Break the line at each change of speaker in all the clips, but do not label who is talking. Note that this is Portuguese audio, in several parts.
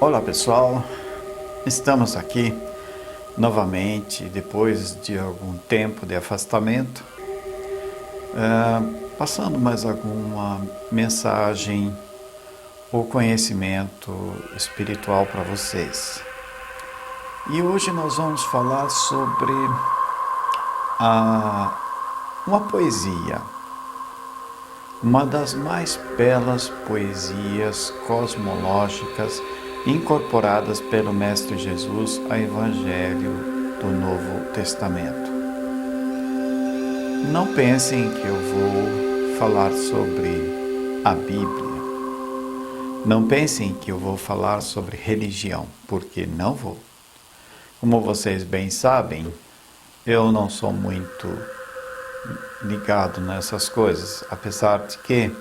Olá pessoal, estamos aqui novamente depois de algum tempo de afastamento, passando mais alguma mensagem ou conhecimento espiritual para vocês. E hoje nós vamos falar sobre uma poesia, uma das mais belas poesias cosmológicas incorporadas pelo Mestre Jesus ao Evangelho do Novo Testamento. Não pensem que eu vou falar sobre a Bíblia. Não pensem que eu vou falar sobre religião, porque não vou. Como vocês bem sabem, eu não sou muito ligado nessas coisas, apesar de que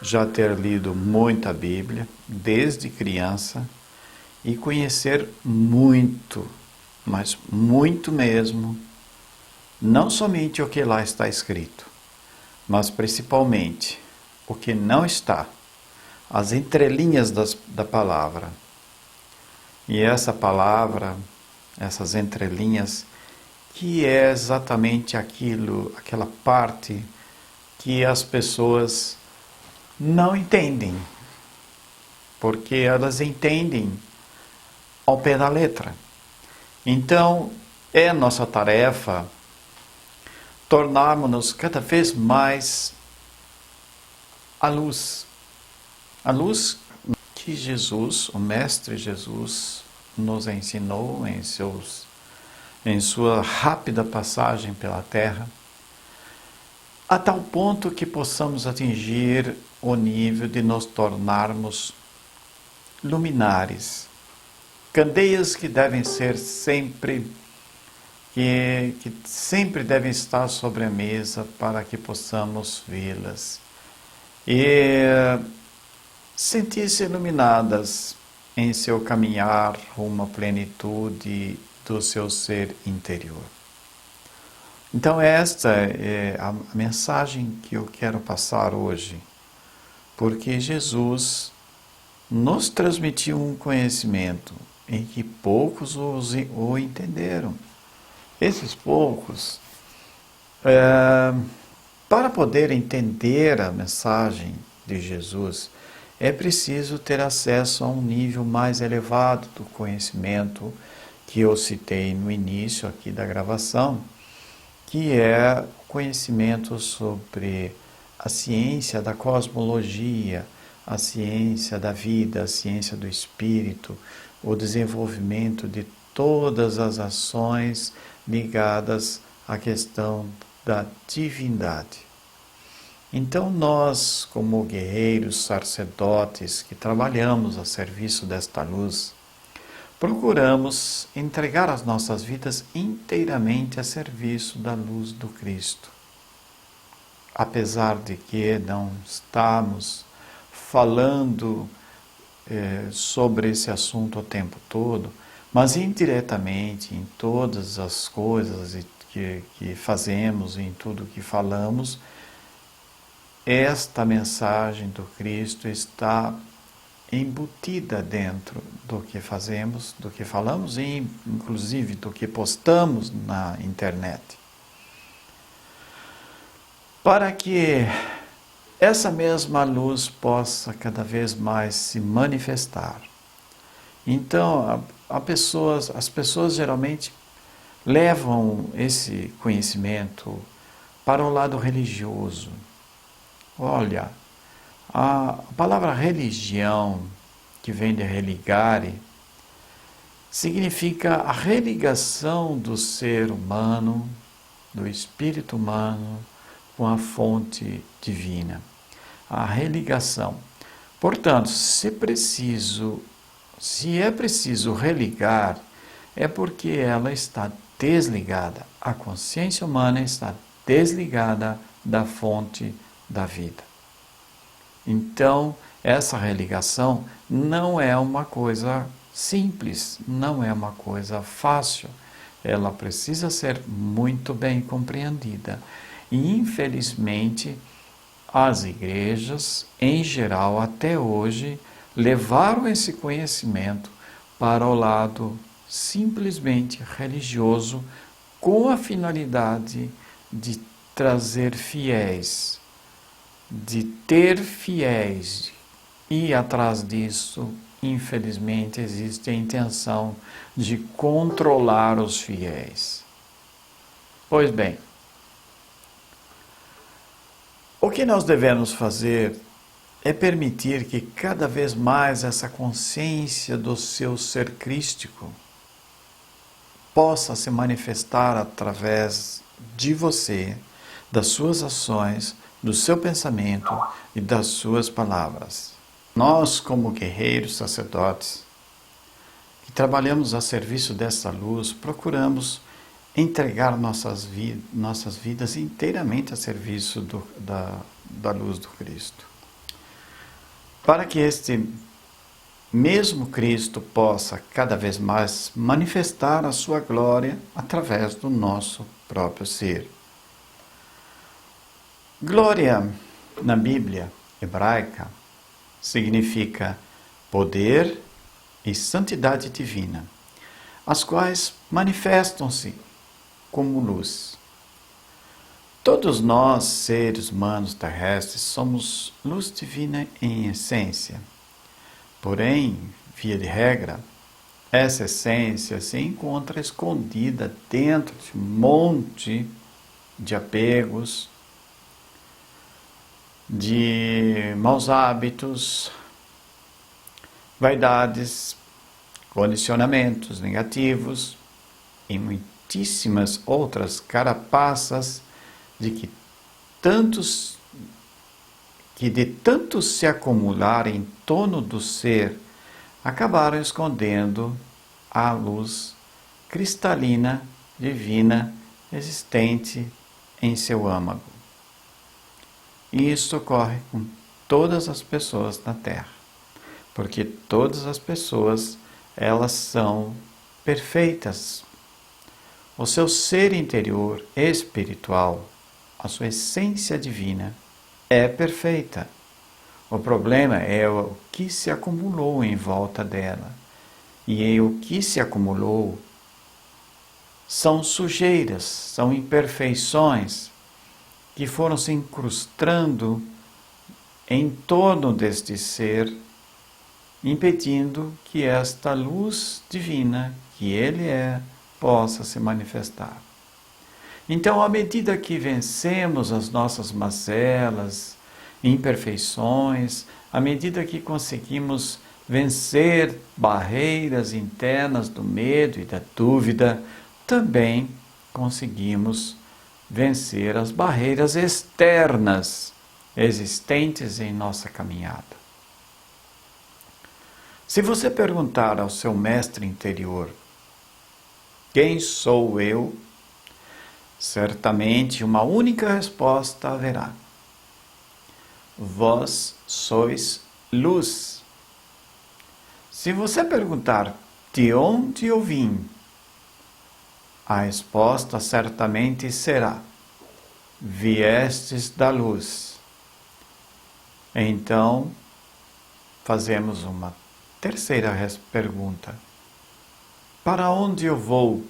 já ter lido muita Bíblia desde criança e conhecer muito, mas muito mesmo, não somente o que lá está escrito, mas principalmente o que não está, as entrelinhas da palavra. E essa palavra, essas entrelinhas, que é exatamente aquela parte que as pessoas não entendem, porque elas entendem ao pé da letra. Então, é nossa tarefa tornarmos-nos cada vez mais a luz que Jesus, o Mestre Jesus, nos ensinou em sua rápida passagem pela Terra, a tal ponto que possamos atingir o nível de nos tornarmos luminares, candeias que devem ser sempre, que sempre devem estar sobre a mesa para que possamos vê-las e sentir-se iluminadas em seu caminhar rumo à plenitude do seu ser interior. Então esta é a mensagem que eu quero passar hoje, porque Jesus nos transmitiu um conhecimento em que poucos o entenderam. Esses poucos, para poder entender a mensagem de Jesus, é preciso ter acesso a um nível mais elevado do conhecimento que eu citei no início aqui da gravação, que é conhecimento sobre a ciência da cosmologia, a ciência da vida, a ciência do espírito, o desenvolvimento de todas as ações ligadas à questão da divindade. Então nós, como guerreiros sacerdotes que trabalhamos a serviço desta luz, procuramos entregar as nossas vidas inteiramente a serviço da luz do Cristo. Apesar de que não estamos falando sobre esse assunto o tempo todo, mas indiretamente em todas as coisas que fazemos, em tudo que falamos, esta mensagem do Cristo está embutida dentro do que fazemos, do que falamos e inclusive do que postamos na internet. Para que essa mesma luz possa cada vez mais se manifestar. Então, as pessoas geralmente levam esse conhecimento para o lado religioso. Olha, a palavra religião, que vem de religare, significa a religação do ser humano, do espírito humano, com a fonte divina. A religação. Portanto, se é preciso religar, é porque ela está desligada. A consciência humana está desligada da fonte da vida. Então, essa religação não é uma coisa simples, não é uma coisa fácil. Ela precisa ser muito bem compreendida. E, infelizmente, as igrejas, em geral, até hoje, levaram esse conhecimento para o lado simplesmente religioso, com a finalidade de trazer fiéis, de ter fiéis, e atrás disso, infelizmente, existe a intenção de controlar os fiéis. Pois bem, o que nós devemos fazer é permitir que cada vez mais essa consciência do seu ser crístico possa se manifestar através de você, das suas ações, do seu pensamento e das suas palavras. Nós, como guerreiros sacerdotes, que trabalhamos a serviço dessa luz, procuramos entregar nossas vidas inteiramente a serviço da luz do Cristo, para que este mesmo Cristo possa cada vez mais manifestar a sua glória através do nosso próprio ser. Glória, na Bíblia hebraica, significa poder e santidade divina, as quais manifestam-se como luz. Todos nós, seres humanos terrestres, somos luz divina em essência. Porém, via de regra, essa essência se encontra escondida dentro de um monte de apegos, de maus hábitos, vaidades, condicionamentos negativos e muitíssimas outras carapaças de de tanto se acumular em torno do ser, acabaram escondendo a luz cristalina, divina, existente em seu âmago. E isso ocorre com todas as pessoas na Terra, porque todas as pessoas, elas são perfeitas. O seu ser interior espiritual, a sua essência divina, é perfeita. O problema é o que se acumulou em volta dela. E o que se acumulou são sujeiras, são imperfeições que foram se incrustando em torno deste ser, impedindo que esta luz divina, que ele é, possa se manifestar. Então, à medida que vencemos as nossas mazelas, imperfeições, à medida que conseguimos vencer barreiras internas do medo e da dúvida, também conseguimos vencer as barreiras externas existentes em nossa caminhada. Se você perguntar ao seu mestre interior, quem sou eu? Certamente uma única resposta haverá. Vós sois luz. Se você perguntar de onde eu vim, a resposta certamente será: viestes da luz. Então, fazemos uma terceira pergunta: para onde eu vou?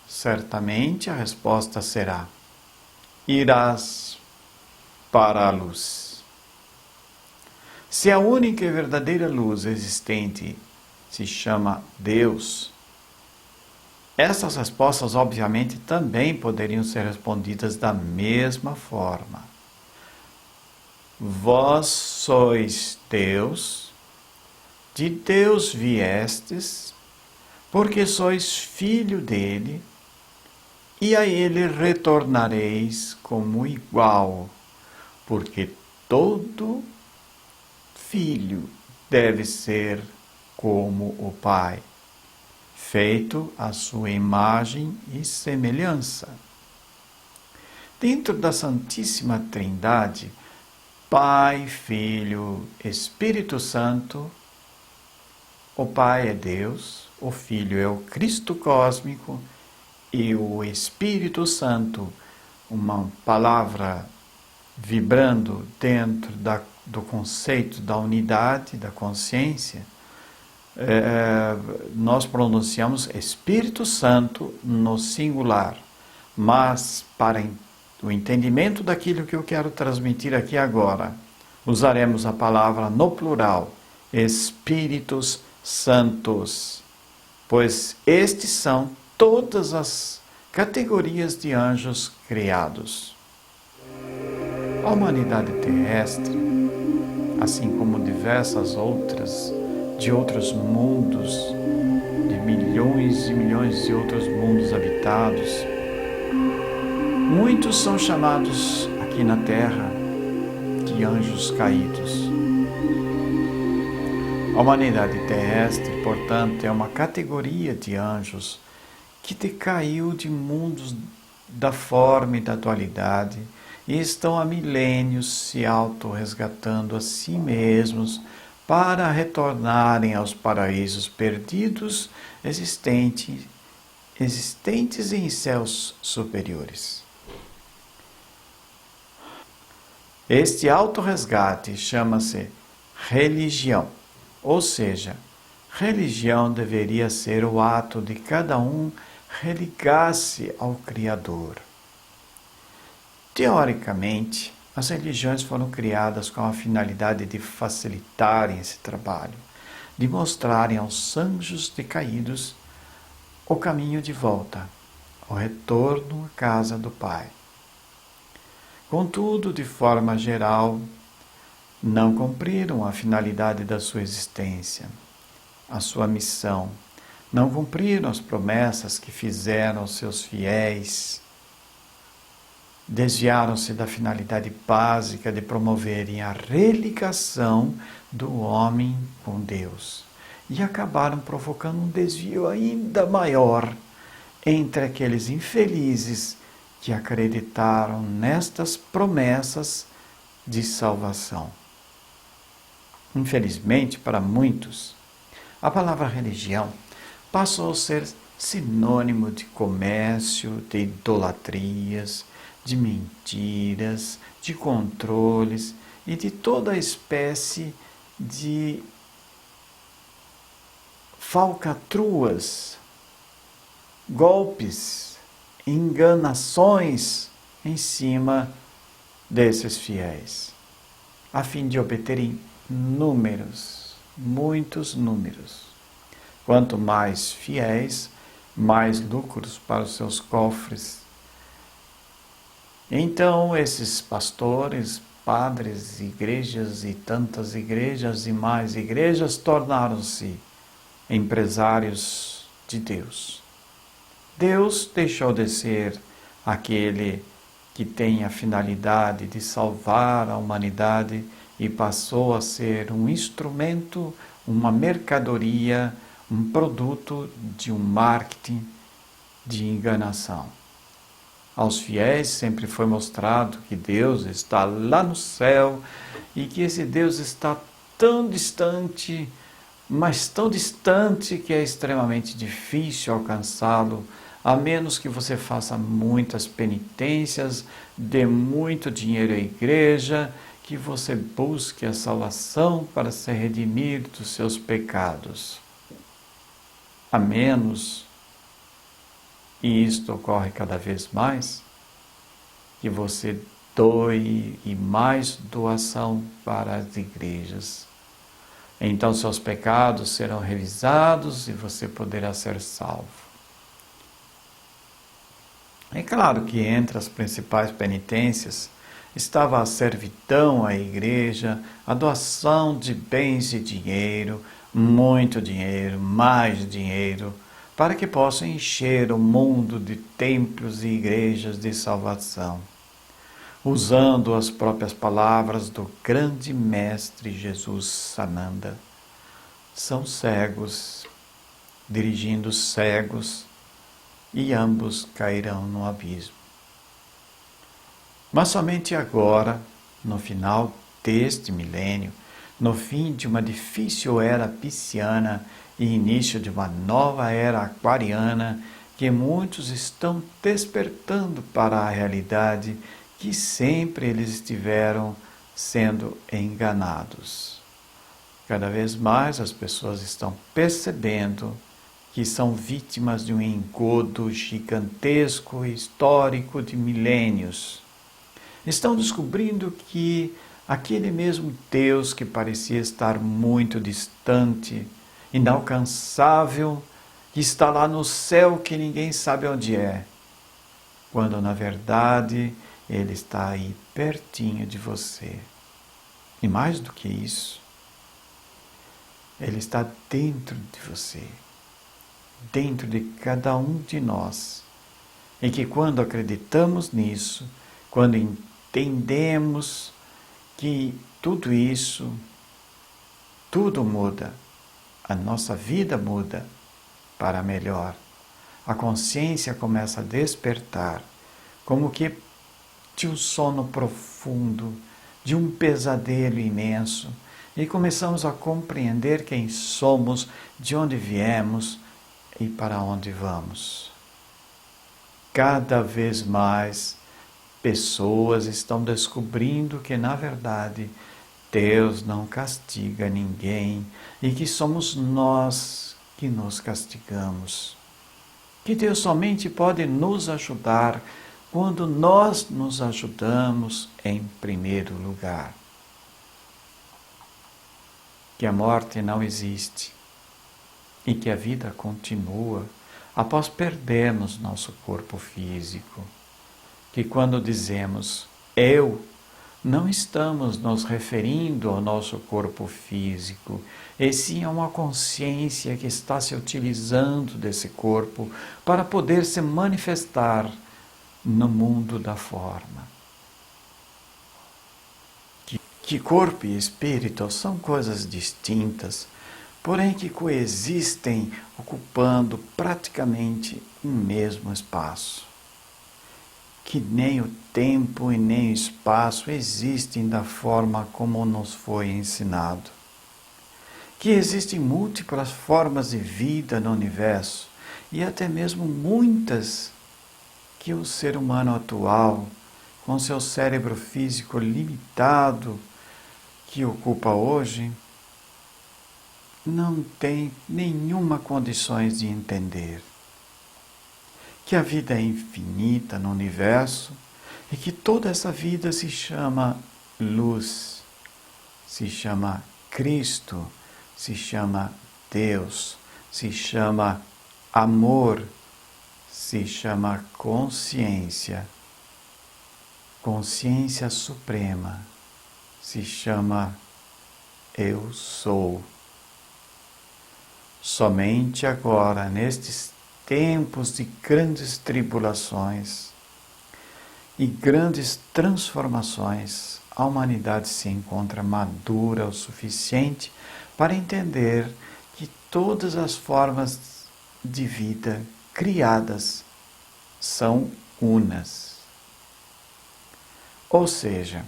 Certamente a resposta será: irás para a luz. Se a única e verdadeira luz existente se chama Deus, essas respostas obviamente também poderiam ser respondidas da mesma forma. Vós sois Deus, de Deus viestes, porque sois filho dele, e a ele retornareis como igual, porque todo filho deve ser como o Pai, feito à sua imagem e semelhança. Dentro da Santíssima Trindade, Pai, Filho, Espírito Santo, o Pai é Deus, o Filho é o Cristo cósmico e o Espírito Santo, uma palavra vibrando dentro da do conceito da unidade da consciência, nós pronunciamos Espírito Santo no singular, mas para o entendimento daquilo que eu quero transmitir aqui agora, usaremos a palavra no plural, Espíritos Santos, pois estes são todas as categorias de anjos criados. A humanidade terrestre, assim como diversas outras, de outros mundos, de milhões e milhões de outros mundos habitados, muitos são chamados aqui na Terra de anjos caídos. A humanidade terrestre, portanto, é uma categoria de anjos que decaiu de mundos da forma e da dualidade e estão há milênios se autorresgatando a si mesmos para retornarem aos paraísos perdidos existentes em céus superiores. Este autorresgate chama-se religião, ou seja, religião deveria ser o ato de cada um religar-se ao Criador. Teoricamente, as religiões foram criadas com a finalidade de facilitarem esse trabalho, de mostrarem aos anjos decaídos o caminho de volta, o retorno à casa do Pai. Contudo, de forma geral, não cumpriram a finalidade da sua existência, a sua missão, não cumpriram as promessas que fizeram aos seus fiéis, desviaram-se da finalidade básica de promoverem a religação do homem com Deus e acabaram provocando um desvio ainda maior entre aqueles infelizes que acreditaram nestas promessas de salvação. Infelizmente, para muitos, a palavra religião passou a ser sinônimo de comércio, de idolatrias, de mentiras, de controles e de toda espécie de falcatruas, golpes, enganações em cima desses fiéis, a fim de obterem números, muitos números. Quanto mais fiéis, mais lucros para os seus cofres. Então, esses pastores, padres, igrejas e tantas igrejas e mais igrejas tornaram-se empresários de Deus. Deus deixou de ser aquele que tem a finalidade de salvar a humanidade e passou a ser um instrumento, uma mercadoria, um produto de um marketing de enganação. Aos fiéis sempre foi mostrado que Deus está lá no céu e que esse Deus está tão distante, mas tão distante que é extremamente difícil alcançá-lo, a menos que você faça muitas penitências, dê muito dinheiro à igreja, que você busque a salvação para se redimir dos seus pecados. A menos, e isto ocorre cada vez mais, que você doe e mais doação para as igrejas. Então seus pecados serão revisados e você poderá ser salvo. É claro que entre as principais penitências estava a servidão à igreja, a doação de bens e dinheiro, muito dinheiro, mais dinheiro, para que possam encher o mundo de templos e igrejas de salvação, usando as próprias palavras do grande mestre Jesus Sananda. São cegos, dirigindo cegos, e ambos cairão no abismo. Mas somente agora, no final deste milênio, no fim de uma difícil era pisciana e início de uma nova era aquariana, que muitos estão despertando para a realidade que sempre eles estiveram sendo enganados. Cada vez mais as pessoas estão percebendo que são vítimas de um engodo gigantesco e histórico de milênios. Estão descobrindo que aquele mesmo Deus que parecia estar muito distante, inalcançável, que está lá no céu que ninguém sabe onde é, quando na verdade Ele está aí pertinho de você. E mais do que isso, Ele está dentro de você, dentro de cada um de nós. E que quando acreditamos nisso, quando entendemos que tudo isso, tudo muda, a nossa vida muda para melhor. A consciência começa a despertar, como que de um sono profundo, de um pesadelo imenso, e começamos a compreender quem somos, de onde viemos e para onde vamos. Cada vez mais pessoas estão descobrindo que, na verdade, Deus não castiga ninguém e que somos nós que nos castigamos. Que Deus somente pode nos ajudar quando nós nos ajudamos em primeiro lugar. Que a morte não existe e que a vida continua após perdermos nosso corpo físico. Que quando dizemos eu, não estamos nos referindo ao nosso corpo físico, e sim a uma consciência que está se utilizando desse corpo para poder se manifestar no mundo da forma. Que corpo e espírito são coisas distintas, porém que coexistem ocupando praticamente o mesmo espaço. Que nem o tempo e nem o espaço existem da forma como nos foi ensinado. Que existem múltiplas formas de vida no universo, e até mesmo muitas que o ser humano atual, com seu cérebro físico limitado, que ocupa hoje, não tem nenhuma condições de entender. Que a vida é infinita no universo e que toda essa vida se chama luz, se chama Cristo, se chama Deus, se chama amor, se chama consciência, consciência suprema, se chama Eu Sou. Somente agora, nestes tempos de grandes tribulações e grandes transformações, a humanidade se encontra madura o suficiente para entender que todas as formas de vida criadas são unas. Ou seja,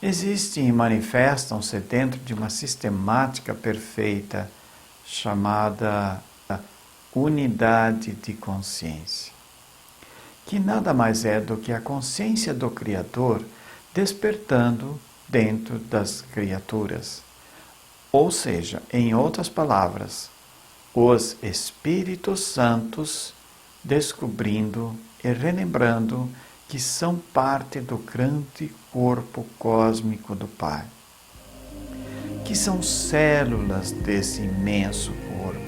existem e manifestam-se dentro de uma sistemática perfeita chamada unidade de consciência, que nada mais é do que a consciência do Criador despertando dentro das criaturas. Ou seja, em outras palavras, os Espíritos Santos descobrindo e relembrando que são parte do grande corpo cósmico do Pai, que são células desse imenso corpo,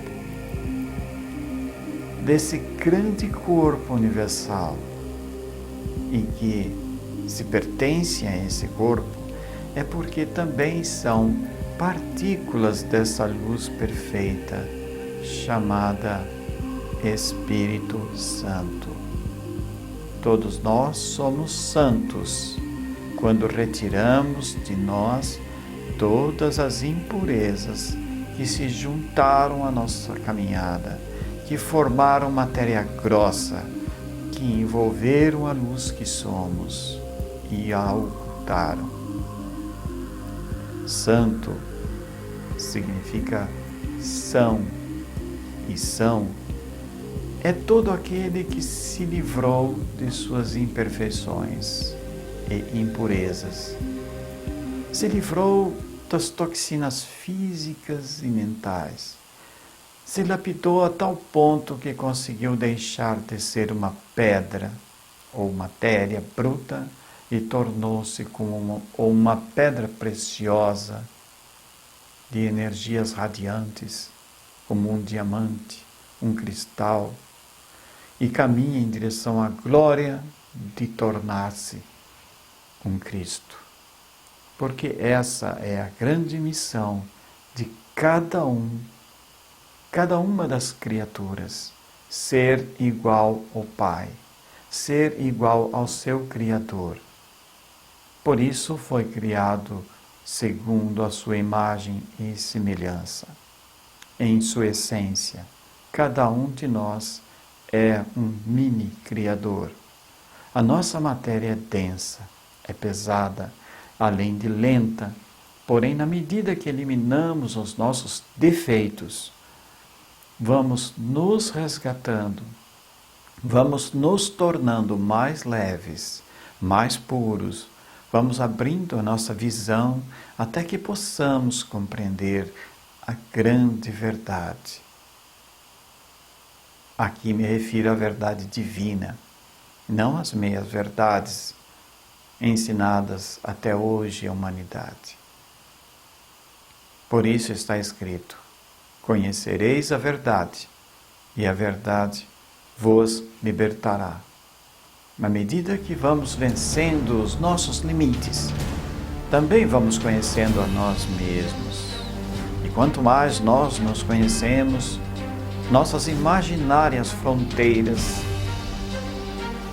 desse grande corpo universal, e que se pertencem a esse corpo é porque também são partículas dessa luz perfeita chamada Espírito Santo. Todos nós somos santos quando retiramos de nós todas as impurezas que se juntaram à nossa caminhada, que formaram matéria grossa, que envolveram a luz que somos e a ocultaram. Santo significa são, e são é todo aquele que se livrou de suas imperfeições e impurezas, se livrou das toxinas físicas e mentais, se lapidou a tal ponto que conseguiu deixar de ser uma pedra ou matéria bruta e tornou-se como uma pedra preciosa de energias radiantes, como um diamante, um cristal, e caminha em direção à glória de tornar-se um Cristo. Porque essa é a grande missão de cada uma das criaturas, ser igual ao Pai, ser igual ao seu Criador. Por isso foi criado segundo a sua imagem e semelhança. Em sua essência, cada um de nós é um mini Criador. A nossa matéria é densa, é pesada, além de lenta, porém, na medida que eliminamos os nossos defeitos, vamos nos resgatando, vamos nos tornando mais leves, mais puros, vamos abrindo a nossa visão até que possamos compreender a grande verdade. Aqui me refiro à verdade divina, não às meias verdades ensinadas até hoje à humanidade. Por isso está escrito: conhecereis a verdade, e a verdade vos libertará. Na medida que vamos vencendo os nossos limites, também vamos conhecendo a nós mesmos. E quanto mais nós nos conhecemos, nossas imaginárias fronteiras,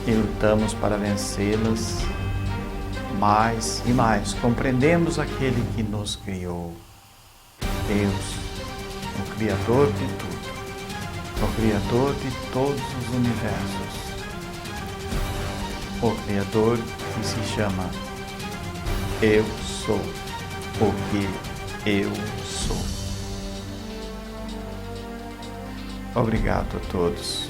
e lutamos para vencê-las, mais e mais compreendemos aquele que nos criou. Deus, o Criador de tudo, o Criador de todos os universos, o Criador que se chama Eu Sou, porque eu sou. Obrigado a todos.